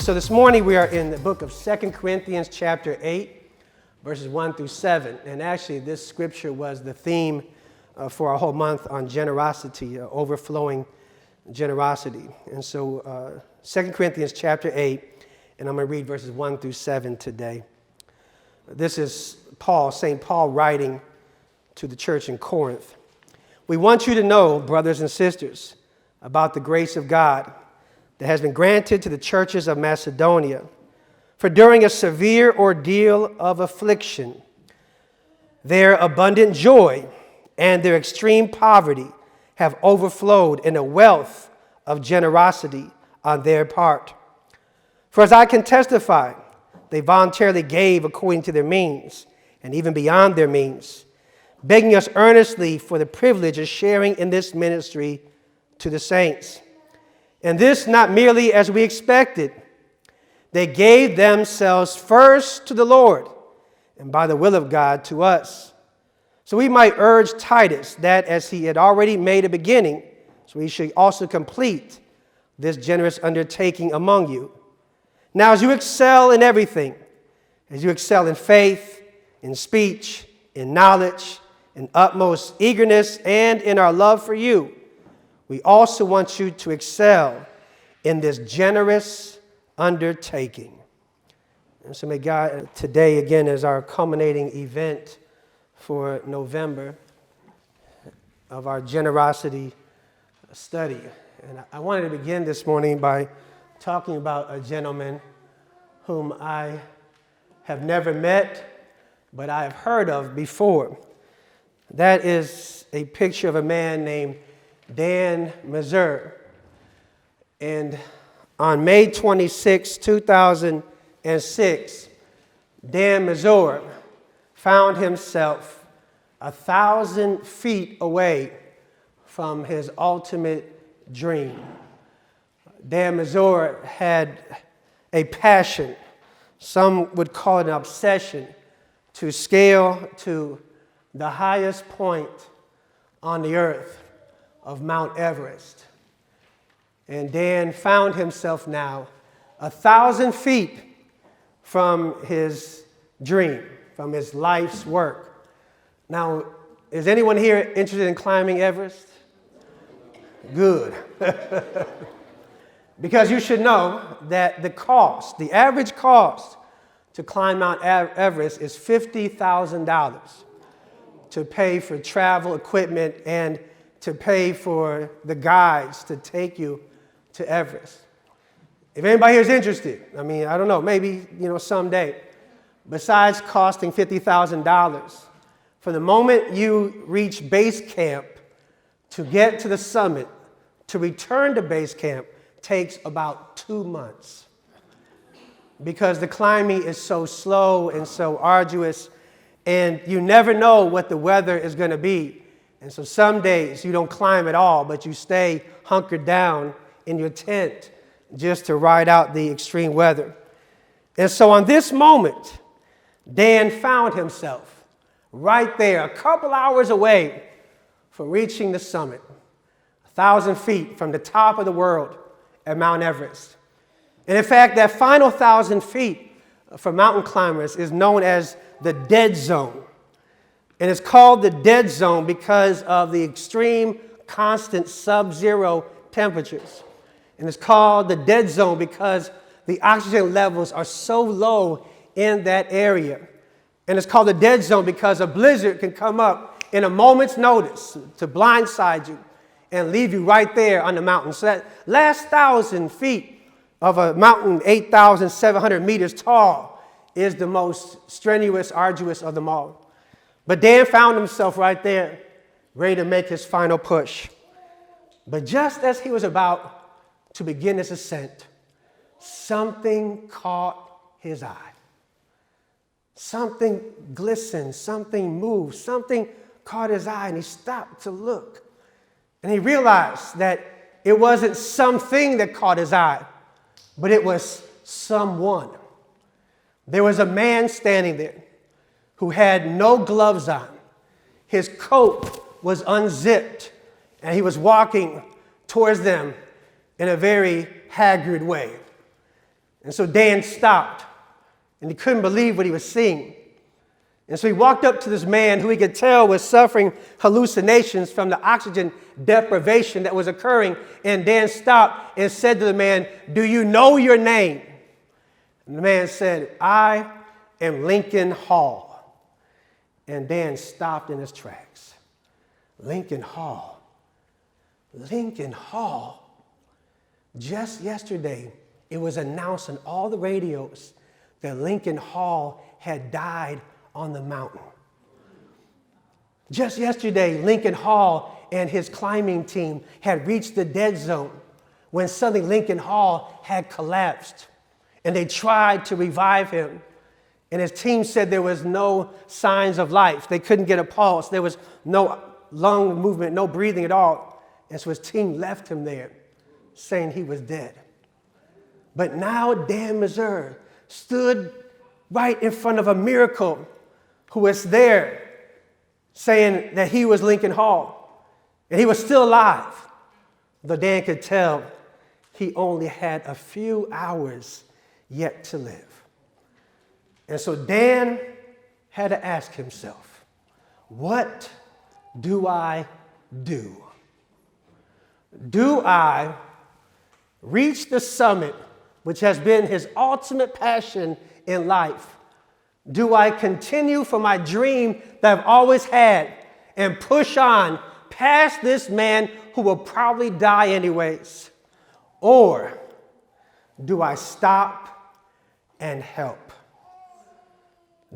So this morning we are in the book of 2 Corinthians chapter 8, verses 1 through 7. And actually this scripture was the theme for our whole month on generosity, overflowing generosity. And so 2 Corinthians chapter 8, and I'm going to read verses 1 through 7 today. This is St. Paul writing to the church in Corinth. We want you to know, brothers and sisters, about the grace of God that has been granted to the churches of Macedonia. For during a severe ordeal of affliction, their abundant joy and their extreme poverty have overflowed in a wealth of generosity on their part. For as I can testify, they voluntarily gave according to their means, and even beyond their means, begging us earnestly for the privilege of sharing in this ministry to the saints. And this not merely as we expected. They gave themselves first to the Lord, and by the will of God to us. So we might urge Titus that as he had already made a beginning, so he should also complete this generous undertaking among you. Now as you excel in everything, as you excel in faith, in speech, in knowledge, in utmost eagerness, and in our love for you, we also want you to excel in this generous undertaking. And so may God, today again is our culminating event for November of our generosity study. And I wanted to begin this morning by talking about a gentleman whom I have never met, but I have heard of before. That is a picture of a man named Dan Mazur. And on May 26, 2006, Dan Mazur found himself 1,000 feet away from his ultimate dream. Dan Mazur had a passion, some would call it an obsession, to scale to the highest point on the earth of Mount Everest. And Dan found himself now 1,000 feet from his dream, from his life's work. Now, is anyone here interested in climbing Everest? Good. Because you should know that the average cost to climb Mount Everest is $50,000 to pay for travel, equipment, and to pay for the guides to take you to Everest. If anybody here is interested, I don't know, maybe, someday. Besides costing $50,000, from the moment you reach base camp to get to the summit, to return to base camp takes about 2 months. Because the climbing is so slow and so arduous, and you never know what the weather is going to be. And so some days you don't climb at all, but you stay hunkered down in your tent just to ride out the extreme weather. And so on this moment, Dan found himself right there, a couple hours away from reaching the summit, 1,000 feet from the top of the world at Mount Everest. And in fact, that final 1,000 feet for mountain climbers is known as the dead zone. And it's called the dead zone because of the extreme, constant sub-zero temperatures. And it's called the dead zone because the oxygen levels are so low in that area. And it's called the dead zone because a blizzard can come up in a moment's notice to blindside you and leave you right there on the mountain. So that last 1,000 feet of a mountain, 8,700 meters tall, is the most strenuous, arduous of them all. But Dan found himself right there, ready to make his final push. But just as he was about to begin his ascent, something caught his eye. Something glistened, something moved, something caught his eye, and he stopped to look. And he realized that it wasn't something that caught his eye, but it was someone. There was a man standing there who had no gloves on. His coat was unzipped, and he was walking towards them in a very haggard way. And so Dan stopped, and he couldn't believe what he was seeing. And so he walked up to this man who he could tell was suffering hallucinations from the oxygen deprivation that was occurring. And Dan stopped and said to the man, "Do you know your name?" And the man said, "I am Lincoln Hall." And Dan stopped in his tracks. Lincoln Hall. Lincoln Hall. Just yesterday, it was announced on all the radios that Lincoln Hall had died on the mountain. Just yesterday, Lincoln Hall and his climbing team had reached the dead zone when suddenly Lincoln Hall had collapsed, and they tried to revive him. And his team said there was no signs of life. They couldn't get a pulse. There was no lung movement, no breathing at all. And so his team left him there, saying he was dead. But now Dan Missouri stood right in front of a miracle who was there saying that he was Lincoln Hall. And he was still alive. Though Dan could tell he only had a few hours yet to live. And so Dan had to ask himself, what do I do? Do I reach the summit, which has been his ultimate passion in life? Do I continue for my dream that I've always had and push on past this man who will probably die anyways? Or do I stop and help?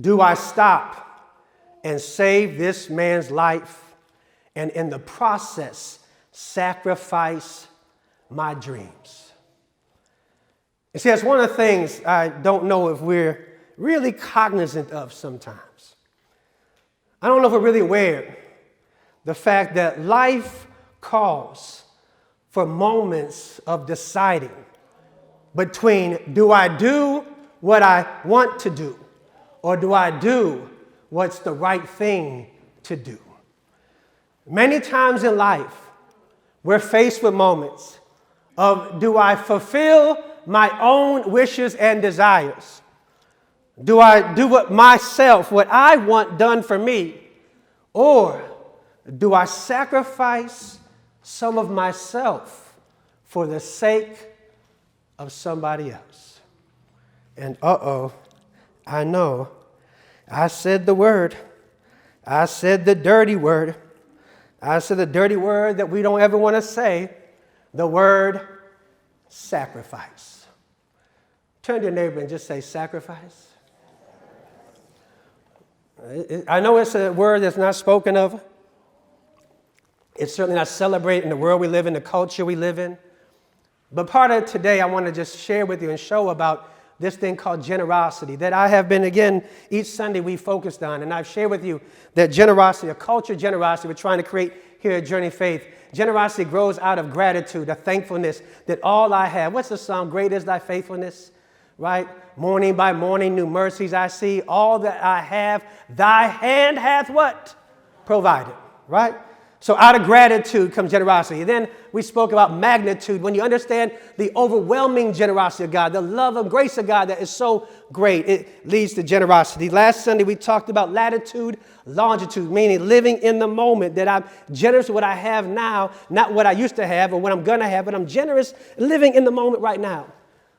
Do I stop and save this man's life and in the process sacrifice my dreams? You see, that's one of the things I don't know if we're really cognizant of sometimes. I don't know if we're really aware the fact that life calls for moments of deciding between do I do what I want to do or do I do what's the right thing to do? Many times in life, we're faced with moments of do I fulfill my own wishes and desires? Do I do what I want done for me? Or do I sacrifice some of myself for the sake of somebody else? And I know, I said the word. I said the dirty word. I said the dirty word that we don't ever want to say, the word sacrifice. Turn to your neighbor and just say sacrifice. I know it's a word that's not spoken of. It's certainly not celebrated in the world we live in, the culture we live in. But part of today, I want to just share with you and show about this thing called generosity that I have been, again, each Sunday we focused on. And I've shared with you that generosity, a culture of generosity we're trying to create here at Journey Faith. Generosity grows out of gratitude, a thankfulness that all I have. What's the song? Great is thy faithfulness, right? Morning by morning, new mercies I see. All that I have, thy hand hath what? Provided, right? So out of gratitude comes generosity. Then we spoke about magnitude. When you understand the overwhelming generosity of God, the love and grace of God that is so great, it leads to generosity. Last Sunday, we talked about latitude, longitude, meaning living in the moment, that I'm generous with what I have now, not what I used to have or what I'm going to have, but I'm generous living in the moment right now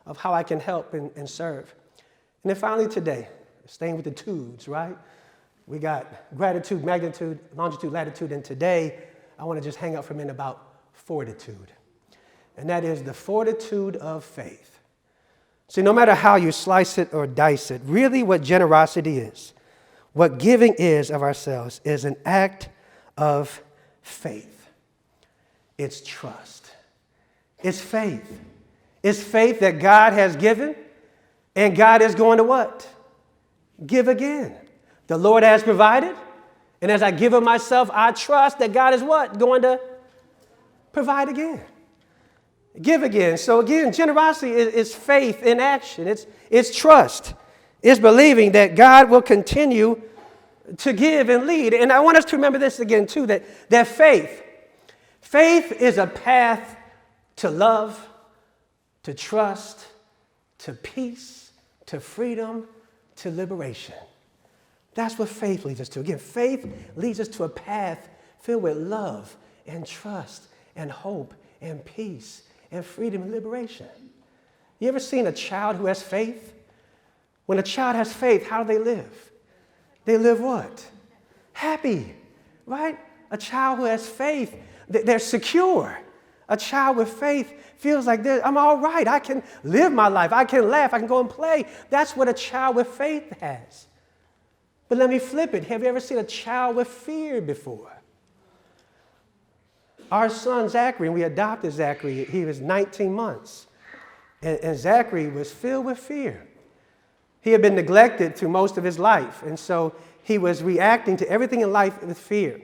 of how I can help and serve. And then finally today, staying with the tudes, right? We got gratitude, magnitude, longitude, latitude, and today I want to just hang out for a minute about fortitude. And that is the fortitude of faith. See, no matter how you slice it or dice it, really what generosity is, what giving is of ourselves, is an act of faith. It's trust. It's faith. It's faith that God has given, and God is going to what? Give again. The Lord has provided, and as I give of myself, I trust that God is what? Going to provide again. Give again. So again, generosity is faith in action. It's trust. It's believing that God will continue to give and lead. And I want us to remember this again too, that faith is a path to love, to trust, to peace, to freedom, to liberation. That's what faith leads us to. Again, faith leads us to a path filled with love and trust and hope and peace and freedom and liberation. You ever seen a child who has faith? When a child has faith, how do they live? They live what? Happy, right? A child who has faith, they're secure. A child with faith feels like I'm all right. I can live my life. I can laugh. I can go and play. That's what a child with faith has. But let me flip it. Have you ever seen a child with fear before? Our son Zachary, and we adopted Zachary, he was 19 months. And Zachary was filled with fear. He had been neglected through most of his life, and so he was reacting to everything in life with fear.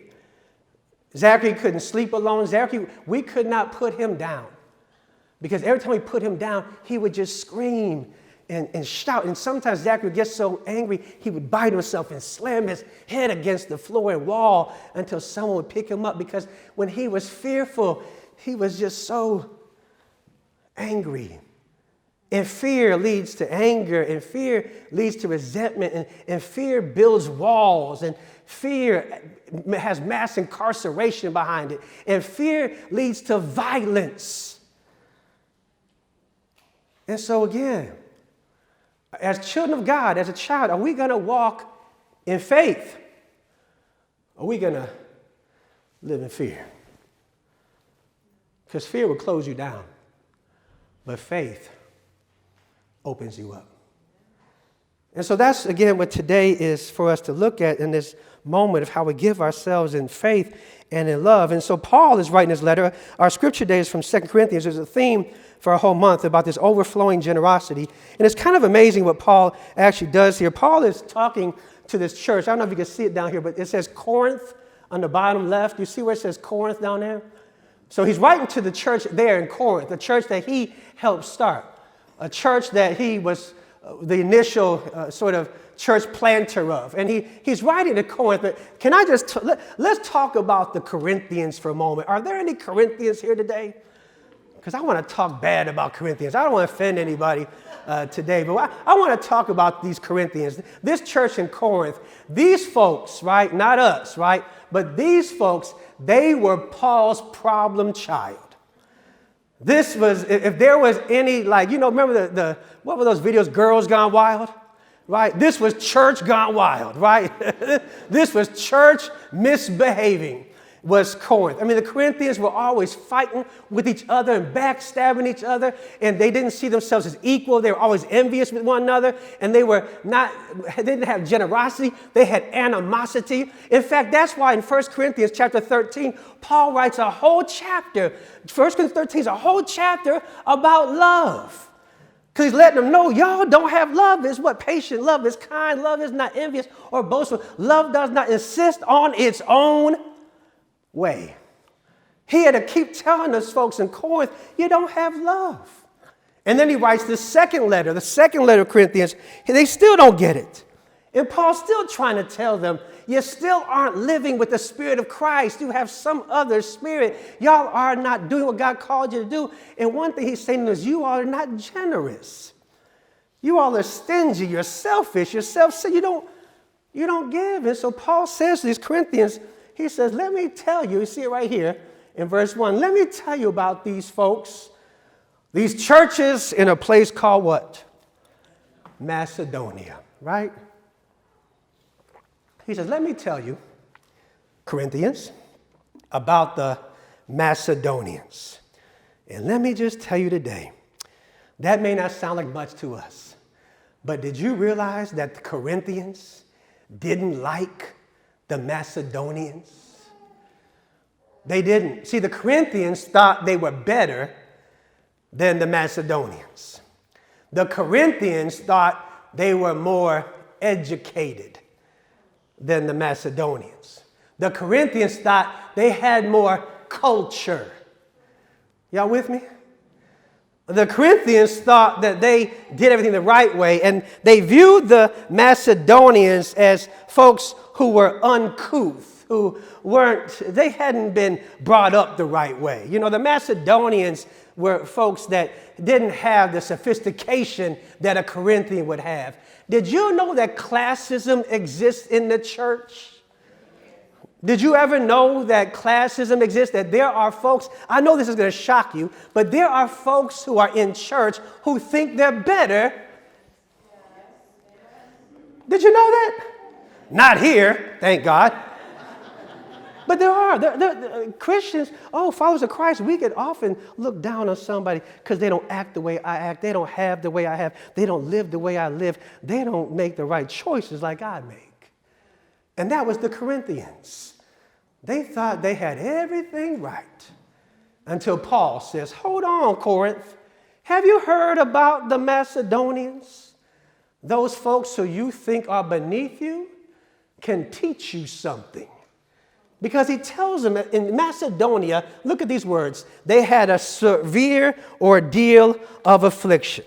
Zachary couldn't sleep alone. We could not put him down because every time we put him down, he would just scream and shout. And sometimes Zachary would get so angry, he would bite himself and slam his head against the floor and wall until someone would pick him up, because when he was fearful, he was just so angry. And fear leads to anger, and fear leads to resentment, and fear builds walls, and fear has mass incarceration behind it, and fear leads to violence. And so again, as children of God, as a child, are we going to walk in faith? Or are we going to live in fear? Because fear will close you down, but faith opens you up. And so that's, again, what today is for us to look at in this moment of how we give ourselves in faith and in love. And so Paul is writing this letter. Our scripture today is from 2 Corinthians. There's a theme for a whole month about this overflowing generosity. And it's kind of amazing what Paul actually does here. Paul is talking to this church. I don't know if you can see it down here, but it says Corinth on the bottom left. You see where it says Corinth down there? So he's writing to the church there in Corinth, the church that he helped start, a church that he was the initial sort of church planter of. And he's writing to Corinth. But can I just, let's talk about the Corinthians for a moment. Are there any Corinthians here today? Because I want to talk bad about Corinthians. I don't want to offend anybody today, but I want to talk about these Corinthians. This church in Corinth, these folks, right, not us, right, but these folks, they were Paul's problem child. This was, if there was any, like, you know, remember what were those videos, Girls Gone Wild? Right? This was church gone wild, right? This was church misbehaving, was Corinth. I mean, the Corinthians were always fighting with each other and backstabbing each other, and they didn't see themselves as equal. They were always envious with one another, and they didn't have generosity. They had animosity. In fact, that's why in 1 Corinthians chapter 13, Paul writes a whole chapter. 1 Corinthians 13 is a whole chapter about love. Because he's letting them know, y'all don't have love. It's what patient love is, kind. Love is not envious or boastful. Love does not insist on its own way. He had to keep telling us folks in Corinth, you don't have love. And then he writes the second letter of Corinthians. They still don't get it. And Paul's still trying to tell them, you still aren't living with the Spirit of Christ. You have some other spirit. Y'all are not doing what God called you to do. And one thing he's saying is you all are not generous. You all are stingy. You're selfish. You're self-centered. You don't give. And so Paul says to these Corinthians, he says, let me tell you see it right here in verse 1. Let me tell you about these folks, these churches in a place called what? Macedonia, right? He says, let me tell you, Corinthians, about the Macedonians. And let me just tell you today, that may not sound like much to us, but did you realize that the Corinthians didn't like the Macedonians? They didn't. See, the Corinthians thought they were better than the Macedonians. The Corinthians thought they were more educated than the Macedonians. The Corinthians thought they had more culture. Y'all with me? The Corinthians thought that they did everything the right way, and they viewed the Macedonians as folks who were uncouth, who they hadn't been brought up the right way. You know, the Macedonians were folks that didn't have the sophistication that a Corinthian would have. Did you know that classism exists in the church? Did you ever know that classism exists? That there are folks, I know this is going to shock you, but there are folks who are in church who think they're better. Did you know that? Not here, thank God. But there are Christians, followers of Christ, we could often look down on somebody because they don't act the way I act. They don't have the way I have. They don't live the way I live. They don't make the right choices like I make. And that was the Corinthians. They thought they had everything right until Paul says, hold on, Corinth. Have you heard about the Macedonians? Those folks who you think are beneath you can teach you something. Because he tells them in Macedonia, look at these words, they had a severe ordeal of affliction.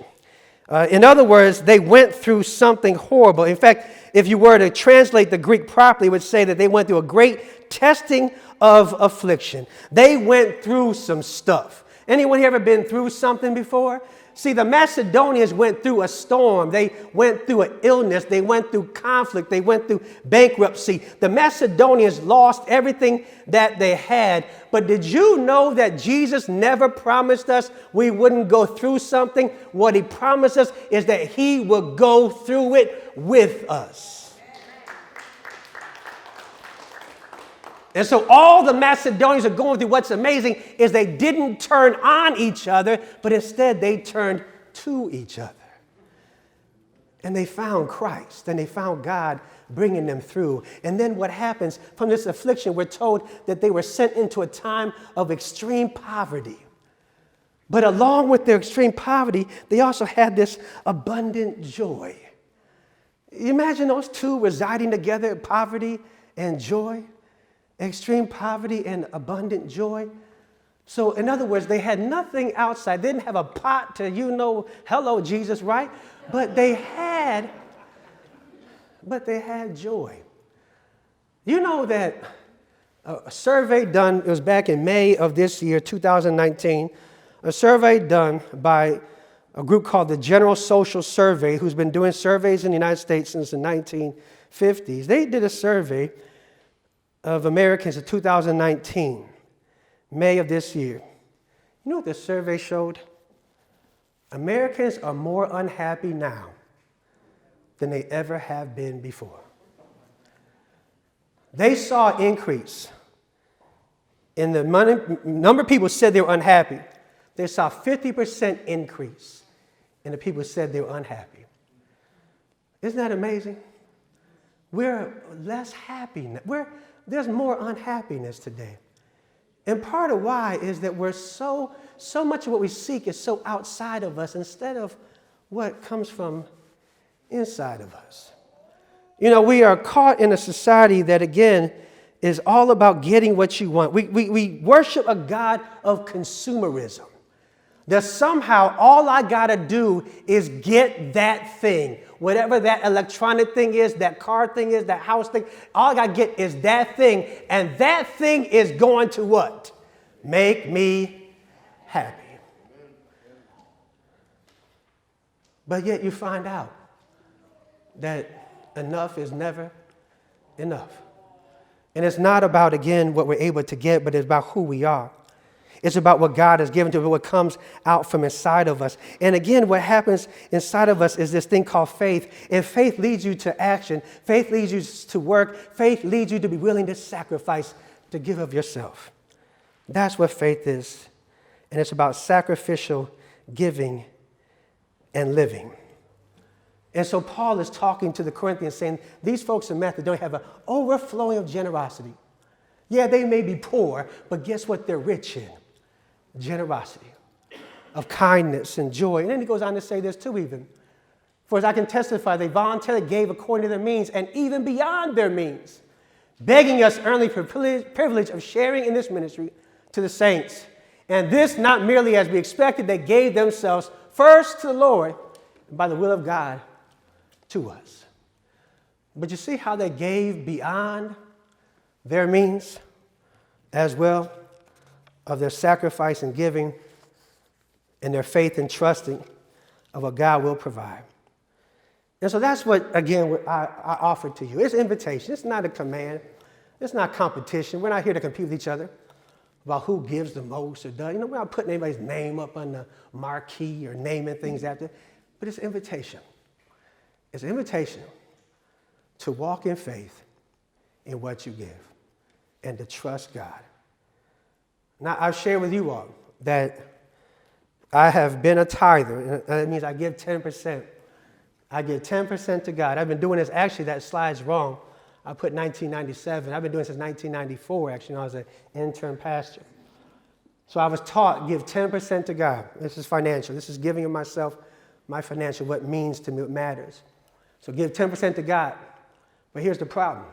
In other words, they went through something horrible. In fact, if you were to translate the Greek properly, it would say that they went through a great testing of affliction. They went through some stuff. Anyone here ever been through something before? See, the Macedonians went through a storm. They went through an illness. They went through conflict. They went through bankruptcy. The Macedonians lost everything that they had. But did you know that Jesus never promised us we wouldn't go through something? What he promised us is that he would go through it with us. And so all the Macedonians are going through, what's amazing is they didn't turn on each other, but instead they turned to each other. And they found Christ, and they found God bringing them through. And then what happens from this affliction, we're told that they were sent into a time of extreme poverty. But along with their extreme poverty, they also had this abundant joy. You imagine those two residing together, poverty and joy? Extreme poverty and abundant joy. So in other words, they had nothing outside. They didn't have a pot to, hello, Jesus, right? But they had joy. You know that a survey done, it was back in May of this year, 2019, a survey done by a group called the General Social Survey, who's been doing surveys in the United States since the 1950s. They did a survey of Americans in 2019, May of this year. You know what the survey showed? Americans are more unhappy now than they ever have been before. They saw an increase in the number of people who said they were unhappy. They saw a 50% increase in the people who said they were unhappy. Isn't that amazing? We're less happy now. There's more unhappiness today. And part of why is that we're so much of what we seek is so outside of us instead of what comes from inside of us. We are caught in a society that, again, is all about getting what you want. We worship a God of consumerism. That somehow all I got to do is get that thing. Whatever that electronic thing is, that car thing is, that house thing, all I got to get is that thing. And that thing is going to what? Make me happy. But yet you find out that enough is never enough. And it's not about, again, what we're able to get, but it's about who we are. It's about what God has given to us, what comes out from inside of us. And again, what happens inside of us is this thing called faith. And faith leads you to action. Faith leads you to work. Faith leads you to be willing to sacrifice, to give of yourself. That's what faith is. And it's about sacrificial giving and living. And so Paul is talking to the Corinthians saying, these folks in Macedonia have an overflowing of generosity. Yeah, they may be poor, but guess what they're rich in? Generosity, of kindness and joy. And then he goes on to say this too even. For as I can testify, they voluntarily gave according to their means and even beyond their means, begging us earnestly for privilege of sharing in this ministry to the saints. And this not merely as we expected, they gave themselves first to the Lord and by the will of God to us. But you see how they gave beyond their means as well, of their sacrifice and giving. and their faith and trusting of what God will provide. And so that's what, again, what I offer to you. It's invitation. It's not a command. It's not competition. We're not here to compete with each other about who gives the most or does. We're not putting anybody's name up on the marquee or naming things after. But it's invitation. It's an invitation to walk in faith in what you give and to trust God. Now, I've shared with you all that I have been a tither. And that means I give 10%. I give 10% to God. I've been doing this. Actually, that slide's wrong. I put 1997. I've been doing it since 1994, actually, when I was an intern pastor. So I was taught, give 10% to God. This is financial. This is giving of myself, my financial, what means to me, what matters. So give 10% to God. But here's the problem.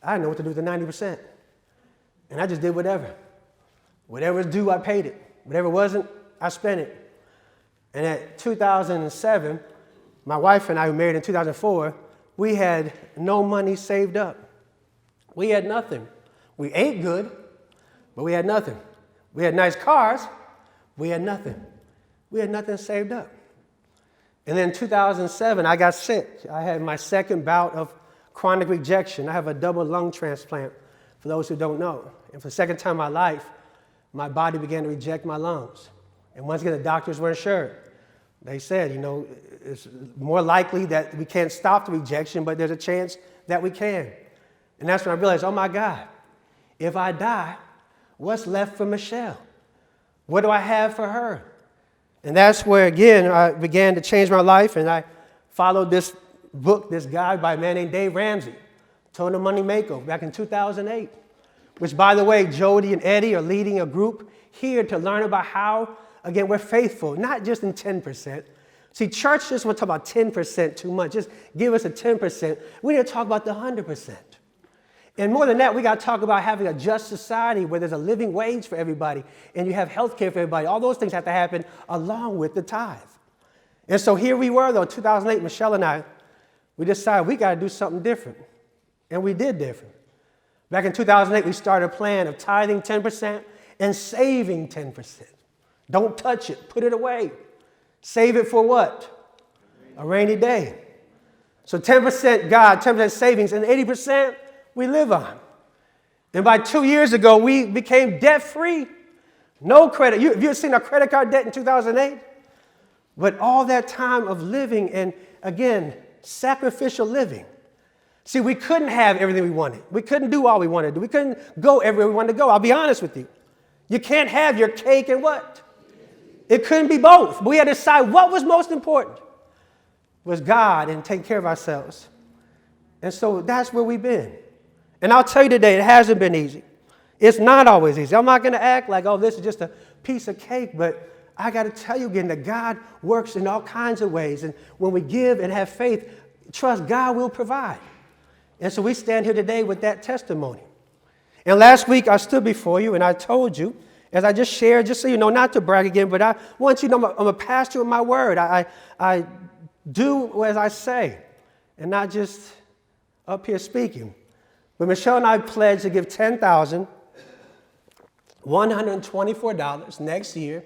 I didn't know what to do with the 90%. And I just did whatever. Whatever was due, I paid it. Whatever wasn't, I spent it. And at 2007, my wife and I, who married in 2004, we had no money saved up. We had nothing. We ate good, but we had nothing. We had nice cars, we had nothing. We had nothing saved up. And then in 2007, I got sick. I had my second bout of chronic rejection. I have a double lung transplant, for those who don't know. And for the second time in my life, my body began to reject my lungs. And once again, the doctors weren't sure. They said, it's more likely that we can't stop the rejection, but there's a chance that we can. And that's when I realized, oh my God, if I die, what's left for Michelle? What do I have for her? And that's where, again, I began to change my life, and I followed this book, this guy by a man named Dave Ramsey, Total Money Makeover, back in 2008, which, by the way, Jody and Eddie are leading a group here to learn about how, again, we're faithful, not just in 10%. See, church just want to talk about 10% too much. Just give us a 10%. We need to talk about the 100%. And more than that, we got to talk about having a just society where there's a living wage for everybody and you have health care for everybody. All those things have to happen along with the tithe. And so here we were, though, 2008, Michelle and I, we decided we got to do something different. And we did different. Back in 2008, we started a plan of tithing 10% and saving 10%. Don't touch it. Put it away. Save it for what? A rainy day. So 10% God, 10% savings, and 80% we live on. And by 2 years ago, we became debt-free. No credit. Have you seen our credit card debt in 2008? But all that time of living and, again, sacrificial living. See, we couldn't have everything we wanted. We couldn't do all we wanted to do. We couldn't go everywhere we wanted to go. I'll be honest with you. You can't have your cake and what? It couldn't be both. But we had to decide what was most important. Was God and taking care of ourselves. And so that's where we've been. And I'll tell you today, it hasn't been easy. It's not always easy. I'm not going to act like, oh, this is just a piece of cake. But I got to tell you again that God works in all kinds of ways. And when we give and have faith, trust God will provide. And so we stand here today with that testimony. And last week I stood before you and I told you, as I just shared, just so you know, not to brag again, but I want you to know I'm a pastor of my word. I do as I say and not just up here speaking. But Michelle and I pledged to give $10,124 next year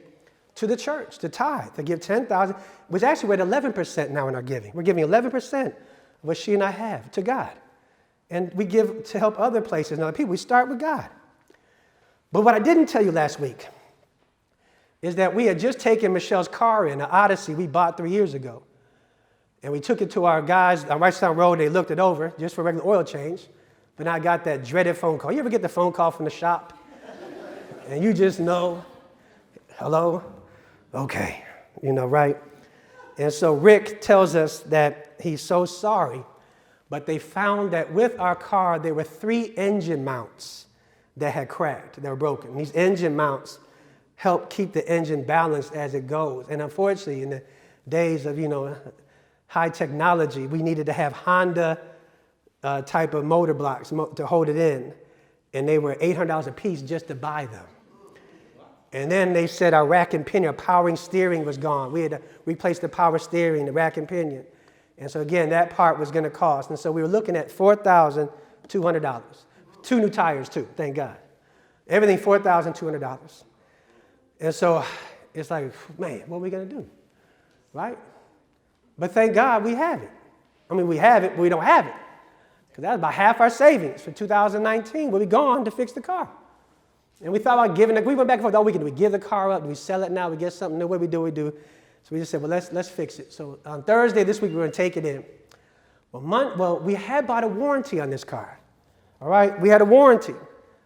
to the church, to tithe, to give $10,000, which actually we're at 11% now in our giving. We're giving 11% of what she and I have to God. And we give to help other places and other people. We start with God. But what I didn't tell you last week is that we had just taken Michelle's car in, an Odyssey we bought 3 years ago. And we took it to our guys on Wrightstown Road. They looked it over just for a regular oil change. But now I got that dreaded phone call. You ever get the phone call from the shop? And you just know, hello? Okay, right? And so Rick tells us that he's so sorry, but they found that with our car, there were 3 engine mounts that had cracked, that were broken. These engine mounts help keep the engine balanced as it goes. And unfortunately, in the days of, high technology, we needed to have Honda type of motor blocks to hold it in. And they were $800 a piece just to buy them. And then they said our rack and pinion, our powering steering was gone. We had to replace the power steering, the rack and pinion. And so again, that part was going to cost. And so we were looking at $4,200. 2 new tires too, thank God. Everything $4,200. And so it's like, man, what are we going to do? Right? But thank God we have it. I mean, we have it, but we don't have it. Because that was about half our savings for 2019. We'll be gone to fix the car. And we thought about giving it. We went back and forth all weekend. Do we give the car up? Do we sell it now? We get something new? What do we do? So we just said, well, let's fix it. So on Thursday this week, we're going to take it in. Well, we had bought a warranty on this car. All right? We had a warranty.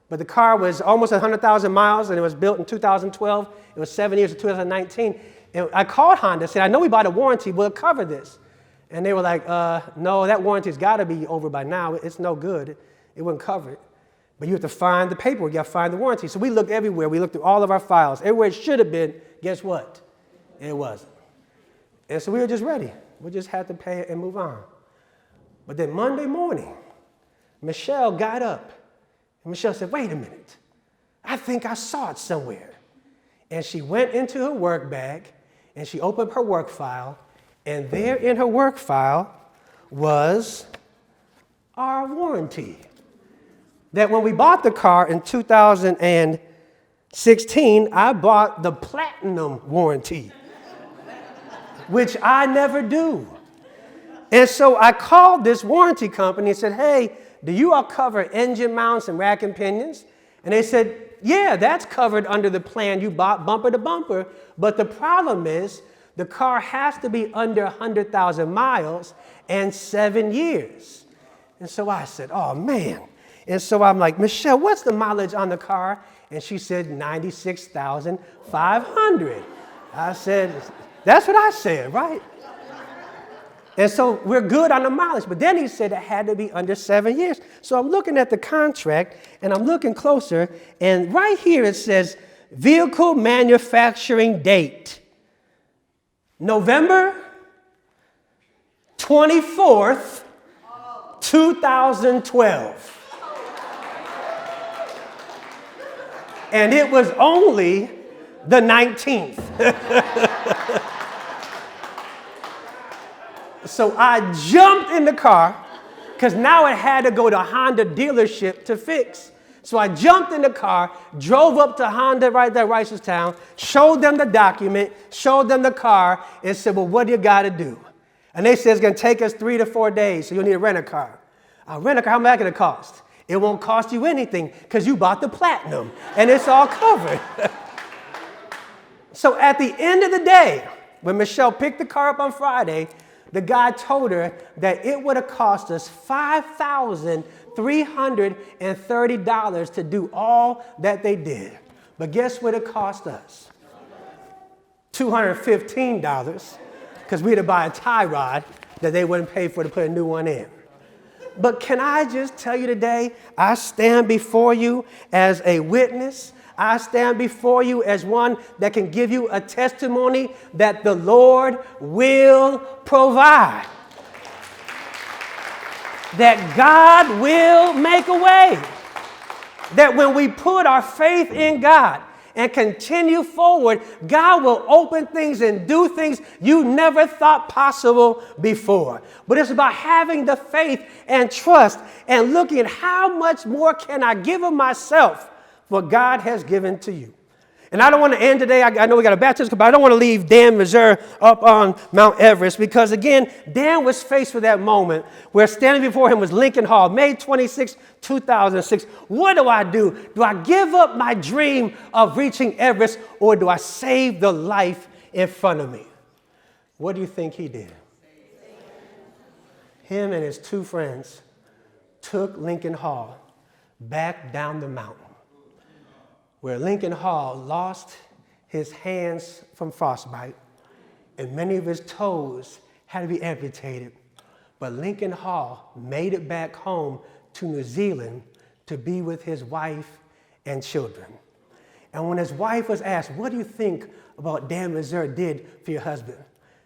But the car was almost 100,000 miles, and it was built in 2012. It was 7 years in 2019. And I called Honda and said, I know we bought a warranty. Will it cover this? And they were like, no, that warranty's got to be over by now. It's no good. It wouldn't cover it. But you have to find the paperwork. You have to find the warranty. So we looked everywhere. We looked through all of our files. Everywhere it should have been, guess what? It wasn't. And so we were just ready. We just had to pay it and move on. But then Monday morning, Michelle got up. And Michelle said, wait a minute. I think I saw it somewhere. And she went into her work bag, and she opened her work file. And there in her work file was our warranty. That when we bought the car in 2016, I bought the platinum warranty, which I never do. And so I called this warranty company and said, hey, do you all cover engine mounts and rack and pinions? And they said, yeah, that's covered under the plan you bought bumper to bumper. But the problem is, the car has to be under 100,000 miles and 7 years. And so I said, oh, man. And so I'm like, Michelle, what's the mileage on the car? And she said, 96,500. I said, that's what I said, right? And so we're good on the mileage. But then he said it had to be under 7 years. So I'm looking at the contract, and I'm looking closer. And right here it says, vehicle manufacturing date. November 24th, 2012. And it was only the 19th. So I jumped in the car because now it had to go to Honda dealership to fix. So I jumped in the car, drove up to Honda right there, Reisterstown, showed them the document, showed them the car, and said, well, what do you got to do? And they said, it's going to take us 3 to 4 days, so you'll need to rent a car. I'll rent a car, how much is it going to cost? It won't cost you anything because you bought the platinum, and it's all covered. So at the end of the day, when Michelle picked the car up on Friday, the guy told her that it would have cost us $5,330 to do all that they did. But guess what it cost us? $215, because we had to buy a tie rod that they wouldn't pay for to put a new one in. But can I just tell you today, I stand before you as a witness. I stand before you as one that can give you a testimony that the Lord will provide. That God will make a way. That when we put our faith in God and continue forward, God will open things and do things you never thought possible before. But it's about having the faith and trust and looking at how much more can I give of myself what God has given to you. And I don't want to end today. I know we got a baptism, but I don't want to leave Dan Missouri up on Mount Everest because, again, Dan was faced with that moment where standing before him was Lincoln Hall, May 26, 2006. What do I do? Do I give up my dream of reaching Everest, or do I save the life in front of me? What do you think he did? Him and his 2 friends took Lincoln Hall back down the mountain, where Lincoln Hall lost his hands from frostbite and many of his toes had to be amputated. But Lincoln Hall made it back home to New Zealand to be with his wife and children. And when his wife was asked, what do you think about what Dan Missouri did for your husband?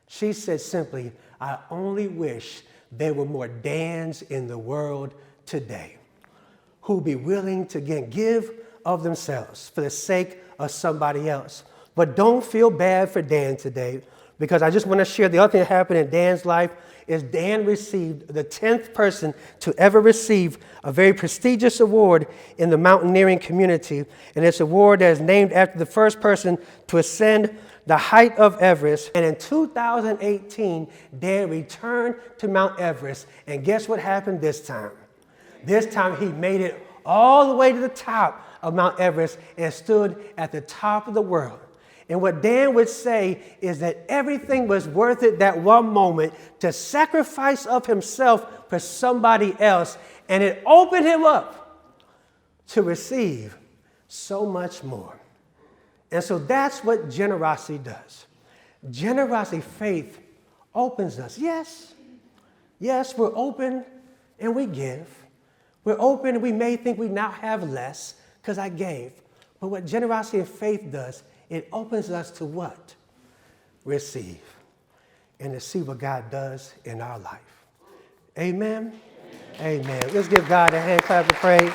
She said simply, I only wish there were more Dans in the world today who'd be willing to again give of themselves for the sake of somebody else. But don't feel bad for Dan today, because I just want to share the other thing that happened in Dan's life is Dan received the 10th person to ever receive a very prestigious award in the mountaineering community. And it's an award that is named after the first person to ascend the height of Everest. And in 2018, Dan returned to Mount Everest. And guess what happened this time? This time he made it all the way to the top of Mount Everest and stood at the top of the world. And what Dan would say is that everything was worth it that one moment to sacrifice of himself for somebody else. And it opened him up to receive so much more. And so that's what generosity does. Generosity, faith, opens us. Yes, we're open and we give. We're open and we may think we now have less because I gave. But what generosity and faith does, it opens us to what? Receive. And to see what God does in our life. Amen? Amen. Let's give God a hand clap of praise.